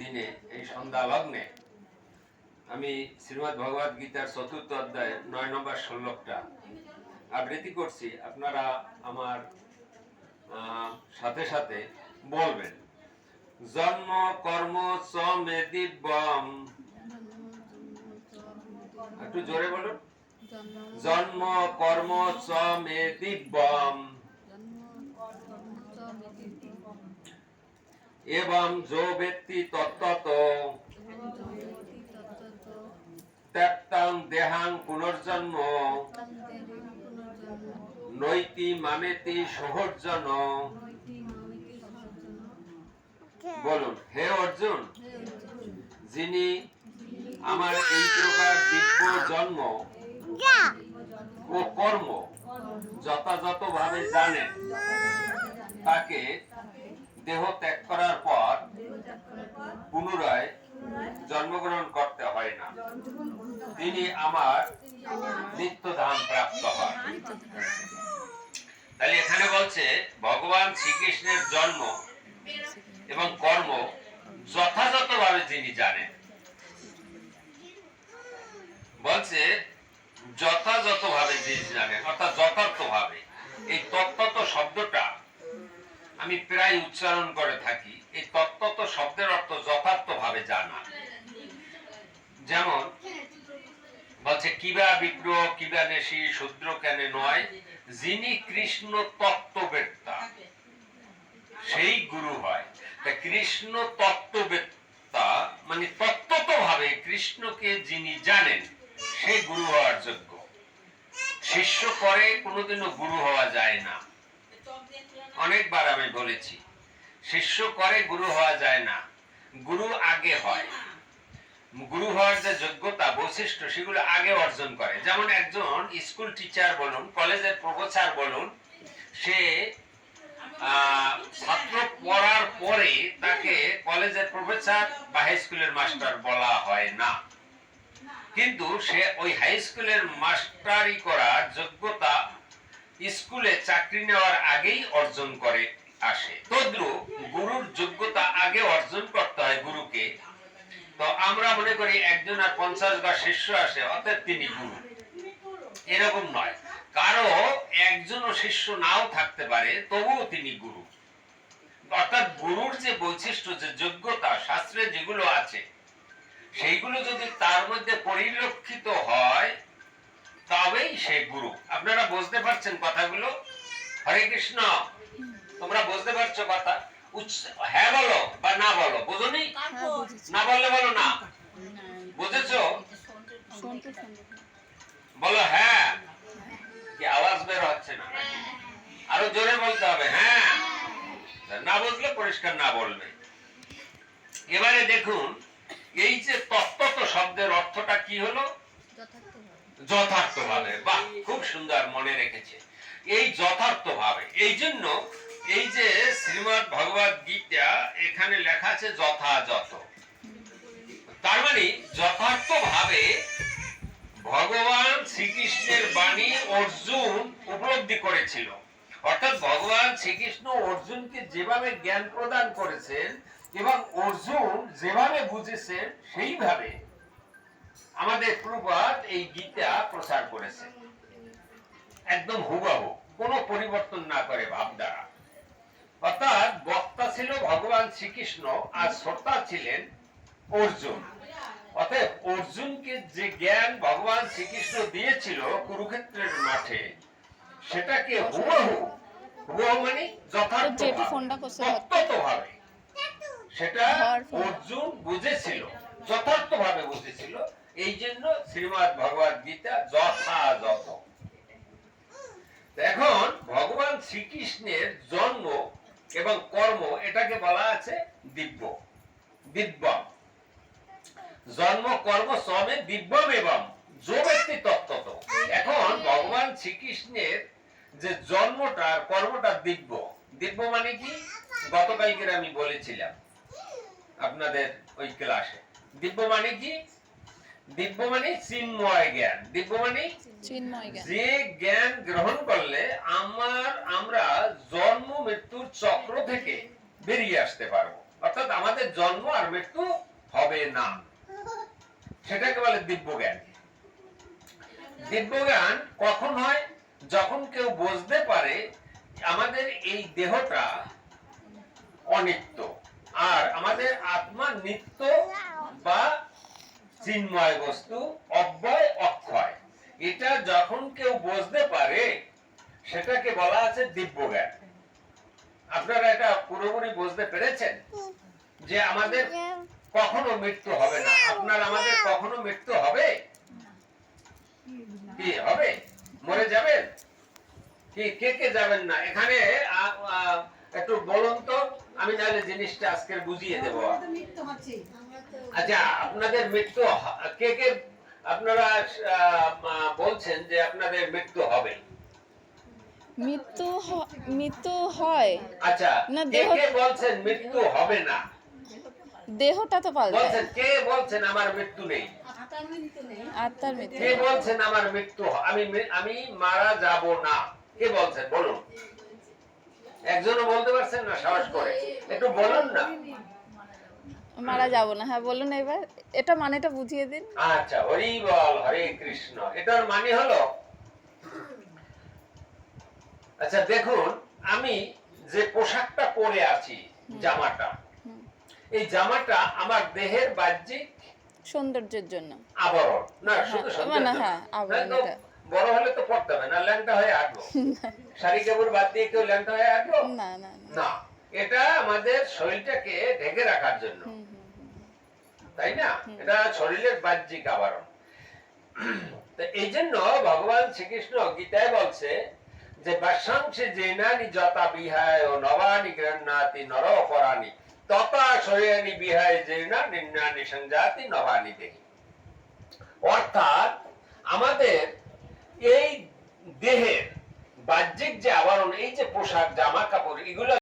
দিনে এই সন্ধ্যা লগ্নে আমি শ্রীমদ্ ভগবদ গীতার ৪র্থ অধ্যায় ৯ নম্বর শ্লোকটা আবৃত্তি করছি। আপনারা আমার সাথে সাথে বলবেন। জন্ম কর্ম চ মে দিব্যম, একটু জোরে বলুন। জন্ম কর্ম চ মে দিব্যম এবং যো ব্যক্তি তত্ত্বতো ত্যক্তং দেহাং পুনর্জন্ম নৈতি মামেতি সহর্জন। বলুন, হে অর্জুন, যিনি আমার এই প্রকার দিব্য জন্ম ও কর্ম যথাযথভাবে জানেন, তাকে দেহ ত্যাগ করার পর পুনরায় জন্মগ্রহণ করতে হয় না। তিনি আমার নিত্যধাম প্রাপ্ত হন। তাহলে এখানে বলছে ভগবান শ্রীকৃষ্ণের জন্ম এবং কর্ম যথাযথভাবে যিনি জানেন, বলছে যথাযথভাবে যিনি জানেন, অর্থাৎ যথার্থভাবে। এই তত্ত্বত শব্দটা আমি প্রায় উচ্চারণ করে থাকি। এই তত্ত্বত শব্দের অর্থ যথার্থভাবে জানা। যেমন বলছে কিবা বিপ্র কিবা নেশি শূদ্র কেন নয়, যিনি কৃষ্ণ তত্ত্ববেত্তা সেই গুরু হয়। তা কৃষ্ণ তত্ত্ববেত্তা মানে তত্ত্বতভাবে কৃষ্ণকে যিনি জানেন সে গুরু হওয়ার যোগ্য। শিষ্য করে কোনোদিনও গুরু হওয়া যায় না। অনেকবার আমি বলেছি, শিষ্য করে গুরু হওয়া যায় না, গুরু আগে হয়। গুরু হওয়ার যে যোগ্যতা বৈশিষ্ট্য সেগুলো আগে অর্জন করে। যেমন একজন স্কুল টিচার বলুন, কলেজের প্রফেসর বলুন, সে ছাত্র পড়ার পরে তাকে কলেজের প্রফেসর বা হাই স্কুলের মাস্টার বলা হয় না, কিন্তু সে ওই হাই স্কুলের মাস্টারি করার যোগ্যতা স্কুলে চাকরি নেওয়ার আগেই অর্জন করে আসে। তদ্রূপ গুরুর যোগ্যতা আগে অর্জন করতে হয় গুরুকে। তো আমরা মনে করি একজন আর 50 বার শিষ্য আসে অর্থাৎ তিনি গুরু, এরকম নয়। কারো একজনও শিষ্য নাও থাকতে পারে, তবুও তিনি গুরু। অর্থাৎ গুরুর যে বৈশিষ্ট্য, যে যোগ্যতা শাস্ত্রে যেগুলো আছে সেইগুলো যদি তার মধ্যে পরিলক্ষিত হয় তবেই সে গুরু। আপনারা বুঝতে পারছেন কথাগুলো? হরে কৃষ্ণ, তোমরা বুঝতে পারছো কথা? হ্যাঁ বলো বা না বলো। বুঝোনি? না বললে বলো না। বুঝেছো? বলো হ্যাঁ। কি আওয়াজ বের হচ্ছে না? আরো জোরে বলতে হবে। হ্যাঁ। না বুঝলে পরিষ্কার না বলবে। এবারে দেখুন, এই যে তত্ত্বত শব্দের অর্থটা কি হলো? যথার্থভাবে। বাহ, খুব সুন্দর মনে রেখেছে। এই যথার্থভাবে, এই জন্য এই যে শ্রীমদ্ ভগবদ গীতা এখানে লেখা আছে যথাযথ। তার মানে যথার্থভাবে ভগবান শ্রীকৃষ্ণের বাণী অর্জুন উপলব্ধি করেছিল। অর্থাৎ ভগবান শ্রীকৃষ্ণ অর্জুনকে যেভাবে জ্ঞান প্রদান করেছেন এবং অর্জুন যেভাবে বুঝেছেন সেইভাবে আমাদের প্রভুপাদ এই গীতা প্রচার করেছেন, একদম হুবহু, কোনো পরিবর্তন না করে ভাব দ্বারা। অর্থাৎ বক্তা ছিল ভগবান শ্রীকৃষ্ণ আর শ্রোতা ছিলেন অর্জুন। অতএব অর্জুনকে যে জ্ঞান ভগবান শ্রীকৃষ্ণ দিয়েছিল কুরুক্ষেত্রের মাঠে, সেটাকে হুবহু, হুবহু মানে যথার্থভাবে সেটা অর্জুন বুঝেছিল, যথার্থভাবে বুঝেছিল। এই জন্য শ্রীমদ্ ভগবদ গীতা যথাযথ। এখন ভগবান শ্রীকৃষ্ণের জন্ম এবং কর্ম এটাকে বলা আছে দিব্য, দিব্যম। জন্ম কর্ম সবে দিব্যম এবং যো ব্যক্তি তত্ত্বত। এখন ভগবান শ্রীকৃষ্ণের যে জন্মটা কর্মটা দিব্য। দিব্য মানে কি? গতকালকে আমি বলেছিলাম আপনাদের ওই ক্লাসে। দিব্য মানে কি? দিব্য মানে চিন্ময় জ্ঞান। দিব্য মানে যে জ্ঞান গ্রহণ করলে আমরা জন্ম মৃত্যুর চক্র থেকে বেরিয়ে আসতে পারবো। অর্থাৎ আমাদের জন্ম আর মৃত্যু হবে না, সেটাকে বলে দিব্যজ্ঞান। দিব্যজ্ঞান কখন হয়? যখন কেউ বুঝতে পারে আমাদের এই দেহটা অনিত্য আর আমাদের আত্মা নিত্য বা চিন্ময় বস্তু, অব্যয় অক্ষয়। এটা যখন কেউ বুঝতে পারে সেটাকে বলা আছে দিব্যজ্ঞান। আপনারা এটা পুরোপুরি বুঝতে পেরেছেন যে আমাদের কখনো মৃত্যু হবে না? আপনার আমাদের কখনো মৃত্যু হবে? কি হবে? মরে যাবেন? কি কে কে যাবেন না? এখানে একটু বলুন তো, আমি নাহলে জিনিসটা আজকে বুঝিয়ে দেব। আচ্ছা, আপনাদের মৃত্যু কে কে আপনারা বলছেন যে আপনাদের মৃত্যু হবে? মৃত্যু হয়। আচ্ছা, না, কে কে বলছেন মৃত্যু হবে না? দেহটা তো পাল্টায়। বলছেন, কে বলছেন আমার মৃত্যু নেই? আত্মার মৃত্যু। কে বলছেন আমার মৃত্যু, আমি মারা যাব না? কে বলছেন বলুন? একজনও বলতে পারছেন না? সাহস করে একটু বলুন না। মারা যাব না। হ্যাঁ বলুন এবার, এটা মানেটা বুঝিয়ে দিন। আচ্ছা, হরি বল, হরে কৃষ্ণ। এটার মানে হলো, আচ্ছা দেখুন, আমি যে পোশাকটা পরে আছি, জামাটা, এই জামাটা আমার দেহের বাহ্যিক সৌন্দর্যের জন্য আবরণ না, শুধু সৌন্দর্য না। হ্যাঁ, আবরণ। না, তো বড় হলে তো পড়তে হবে না, ল্যাংটা হয়ে হাঁটবো। শাড়ি কাপড় বাদ দিয়ে কেউ ল্যাংটা হয়ে হাঁটবো না না না। এটা আমাদের শরীরটাকে ঢেকে রাখার জন্য, তাই না? এটা শরীরের বাহ্যিক আবরণ। তো এই জন্য ভগবান শ্রীকৃষ্ণ গীতায় বলছে যে বাসাংশে জেনানি যতা বিহায় ও নবানি গৃহ্ণাতি নর পরানি তথা শরীরানি বিহায় জেনা নিন্নানি সংজাতি নবানি দেহি। অর্থাৎ আমাদের এই দেহের বাহ্যিক যে আবরণ, এই যে পোশাক জামা কাপড়, এগুলো